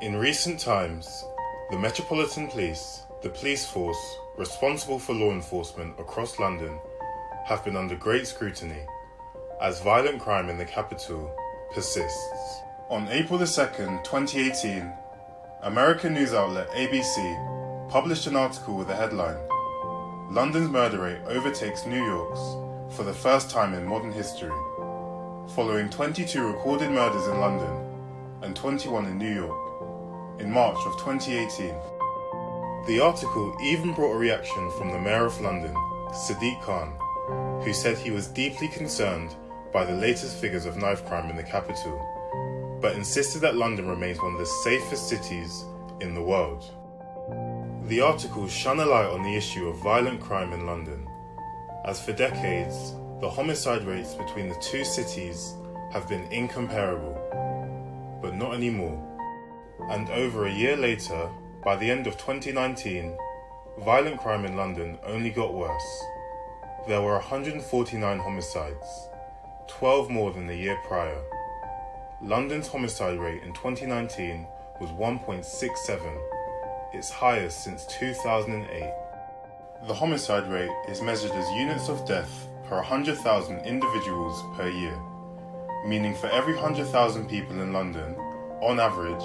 In recent times, the Metropolitan Police, the police force responsible for law enforcement across London, have been under great scrutiny as violent crime in the capital persists. On April 2nd, 2018, American news outlet ABC published an article with the headline, "London's murder rate overtakes New York's for the first time in modern history," following 22 recorded murders in London and 21 in New York in March of 2018. The article even brought a reaction from the Mayor of London, Sadiq Khan, who said he was deeply concerned by the latest figures of knife crime in the capital, but insisted that London remains one of the safest cities in the world. The article shone a light on the issue of violent crime in London, as for decades, the homicide rates between the two cities have been incomparable, but not anymore. And over a year later, by the end of 2019, violent crime in London only got worse. There were 149 homicides, 12 more than the year prior. London's homicide rate in 2019 was 1.67, its highest since 2008. The homicide rate is measured as units of death per 100,000 individuals per year, meaning for every 100,000 people in London, on average,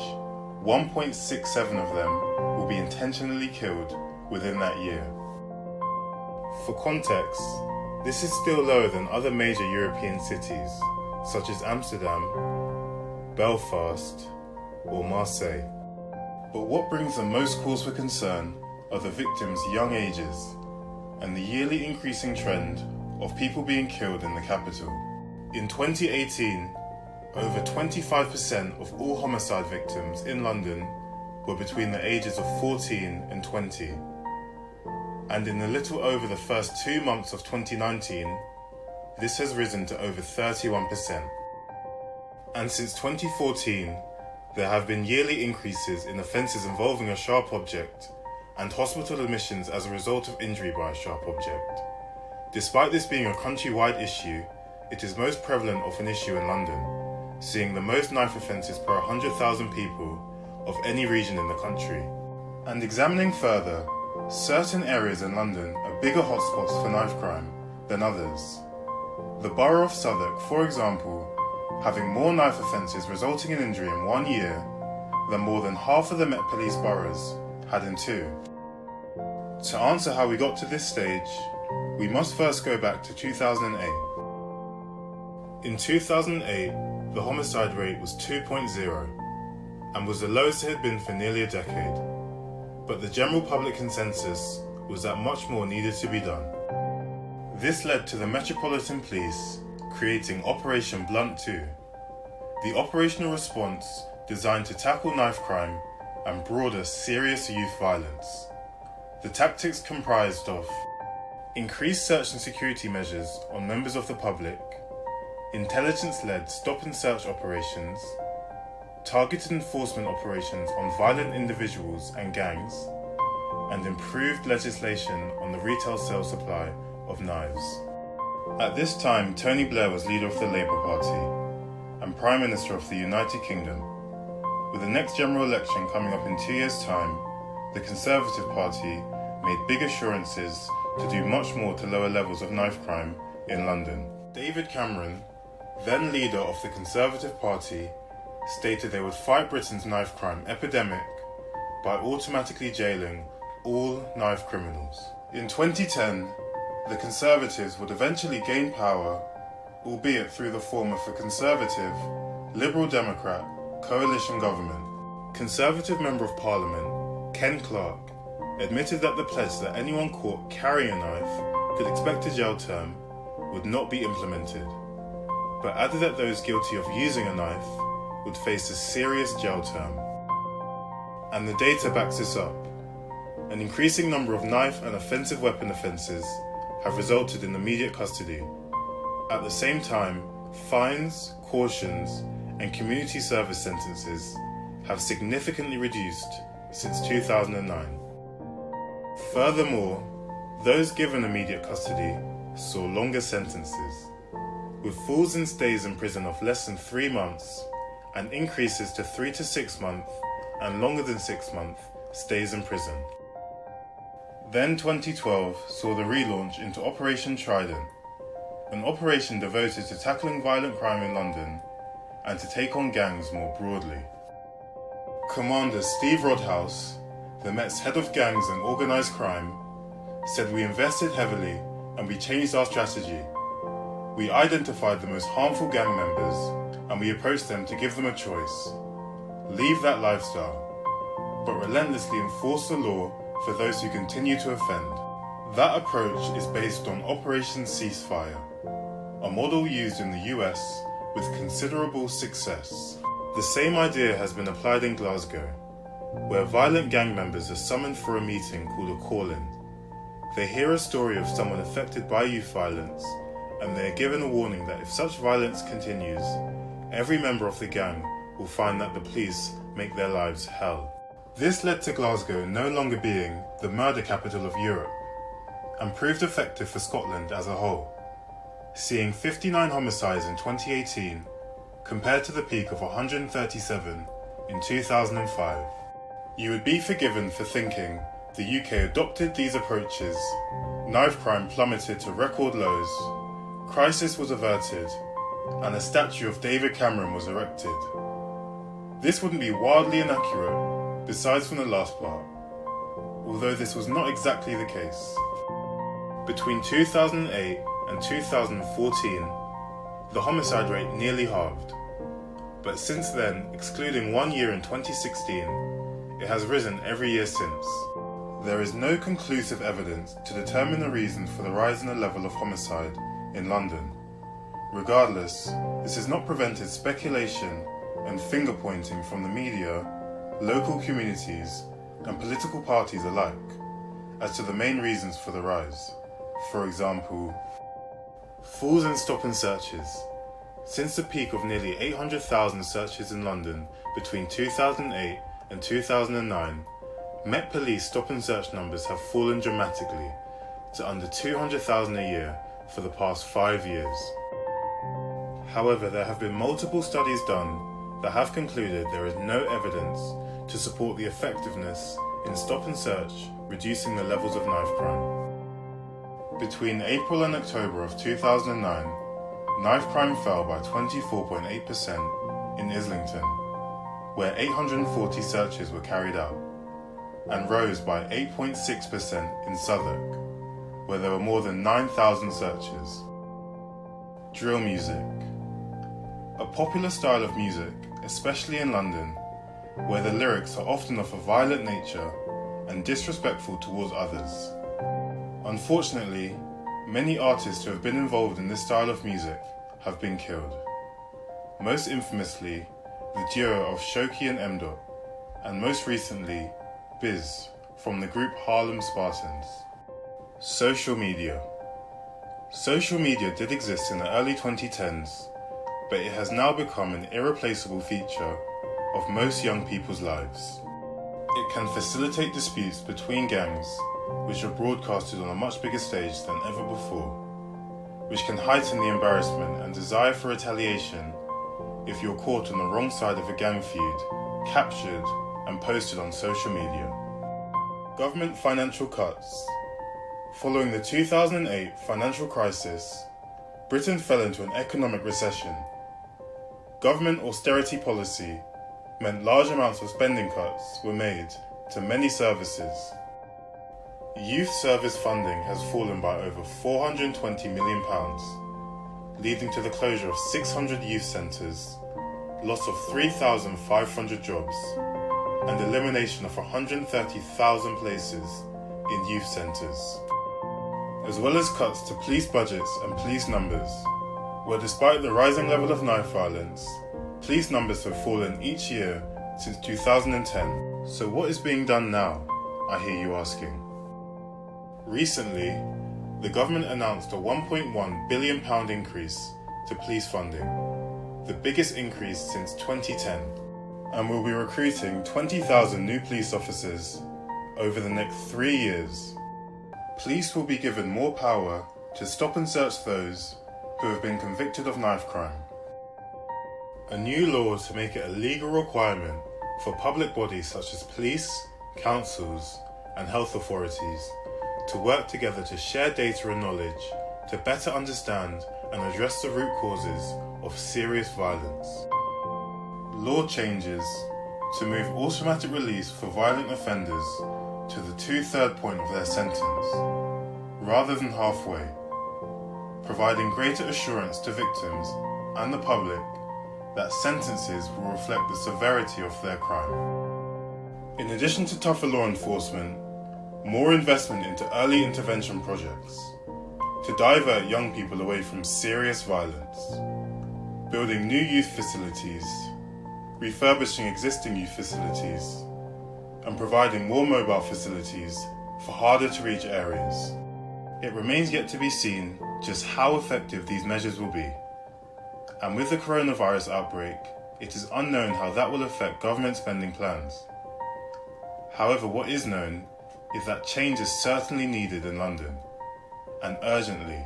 1.67 of them will be intentionally killed within that year. For context, this is still lower than other major European cities, such as Amsterdam, Belfast, or Marseille. But what brings the most cause for concern are the victims' young ages and the yearly increasing trend of people being killed in the capital. In 2018, over 25% of all homicide victims in London were between the ages of 14 and 20. And in a little over the first 2 months of 2019, this has risen to over 31%. And since 2014, there have been yearly increases in offences involving a sharp object and hospital admissions as a result of injury by a sharp object. Despite this being a countrywide issue, it is most prevalent of an issue in London, seeing the most knife offences per 100,000 people of any region in the country. And examining further, certain areas in London are bigger hotspots for knife crime than others. The borough of Southwark, for example, having more knife offences resulting in injury in 1 year than more than half of the Met Police boroughs had in 2. To answer how we got to this stage, we must first go back to 2008. In 2008, the homicide rate was 2.0 and was the lowest it had been for nearly a decade. But the general public consensus was that much more needed to be done. This led to the Metropolitan Police creating Operation Blunt 2, the operational response designed to tackle knife crime and broader serious youth violence. The tactics comprised of increased search and security measures on members of the public, intelligence-led stop and search operations, targeted enforcement operations on violent individuals and gangs, and improved legislation on the retail sale supply of knives. At this time, Tony Blair was leader of the Labour Party and Prime Minister of the United Kingdom. With the next general election coming up in 2 years' time, the Conservative Party made big assurances to do much more to lower levels of knife crime in London. David Cameron, then leader of the Conservative Party, stated they would fight Britain's knife crime epidemic by automatically jailing all knife criminals. In 2010, the Conservatives would eventually gain power, albeit through the form of a Conservative, Liberal Democrat coalition government. Conservative Member of Parliament, Ken Clarke, admitted that the pledge that anyone caught carrying a knife could expect a jail term would not be implemented, but added that those guilty of using a knife would face a serious jail term. And the data backs this up. An increasing number of knife and offensive weapon offences have resulted in immediate custody. At the same time, fines, cautions, and community service sentences have significantly reduced since 2009. Furthermore, those given immediate custody saw longer sentences, with falls and stays in prison of less than 3 months and increases to 3 to 6 months and longer than 6 months stays in prison. Then 2012 saw the relaunch into Operation Trident, an operation devoted to tackling violent crime in London and to take on gangs more broadly. Commander Steve Rodhouse, the Met's head of gangs and organised crime, said we invested heavily and we changed our strategy. We identified the most harmful gang members and we approached them to give them a choice. Leave that lifestyle, but relentlessly enforce the law for those who continue to offend. That approach is based on Operation Ceasefire, a model used in the US with considerable success. The same idea has been applied in Glasgow, where violent gang members are summoned for a meeting called a call-in. They hear a story of someone affected by youth violence, and they are given a warning that if such violence continues, every member of the gang will find that the police make their lives hell. This led to Glasgow no longer being the murder capital of Europe, and proved effective for Scotland as a whole, seeing 59 homicides in 2018 compared to the peak of 137 in 2005. You would be forgiven for thinking the UK adopted these approaches. Knife crime plummeted to record lows, crisis was averted, and a statue of David Cameron was erected. This wouldn't be wildly inaccurate, besides from the last part, although this was not exactly the case. Between 2008 and 2014, the homicide rate nearly halved, but since then, excluding 1 year in 2016, it has risen every year since. There is no conclusive evidence to determine the reason for the rise in the level of homicide in London. Regardless, this has not prevented speculation and finger-pointing from the media, local communities, and political parties alike as to the main reasons for the rise. For example, falls in stop and searches. Since the peak of nearly 800,000 searches in London between 2008 and 2009, Met Police stop and search numbers have fallen dramatically to under 200,000 a year for the past 5 years. However, there have been multiple studies done that have concluded there is no evidence to support the effectiveness in stop and search reducing the levels of knife crime. Between April and October of 2009, knife crime fell by 24.8% in Islington, where 840 searches were carried out, and rose by 8.6% in Southwark, where there were more than 9,000 searches. Drill music. A popular style of music, especially in London, where the lyrics are often of a violent nature and disrespectful towards others. Unfortunately, many artists who have been involved in this style of music have been killed. Most infamously, the duo of Shoki and M. and most recently, Biz from the group Harlem Spartans. Social media. Social media did exist in the early 2010s, but it has now become an irreplaceable feature of most young people's lives. It can facilitate disputes between gangs, which are broadcasted on a much bigger stage than ever before, which can heighten the embarrassment and desire for retaliation if you're caught on the wrong side of a gang feud, captured and posted on social media. Government financial cuts. Following the 2008 financial crisis, Britain fell into an economic recession. Government austerity policy meant large amounts of spending cuts were made to many services. Youth service funding has fallen by over £420 million, leading to the closure of 600 youth centres, loss of 3,500 jobs, and elimination of 130,000 places in youth centres, as well as cuts to police budgets and police numbers, where despite the rising level of knife violence, police numbers have fallen each year since 2010. So what is being done now, I hear you asking? Recently, the government announced a £1.1 billion increase to police funding, the biggest increase since 2010, and will be recruiting 20,000 new police officers over the next 3 years. Police will be given more power to stop and search those who have been convicted of knife crime. A new law to make it a legal requirement for public bodies such as police, councils, and health authorities to work together to share data and knowledge to better understand and address the root causes of serious violence. Law changes to move automatic release for violent offenders to the 2/3 point of their sentence, rather than halfway, providing greater assurance to victims and the public that sentences will reflect the severity of their crime. In addition to tougher law enforcement, more investment into early intervention projects to divert young people away from serious violence, building new youth facilities, refurbishing existing youth facilities, and providing more mobile facilities for harder to reach areas. It remains yet to be seen just how effective these measures will be. And with the coronavirus outbreak, it is unknown how that will affect government spending plans. However, what is known is that change is certainly needed in London, and urgently.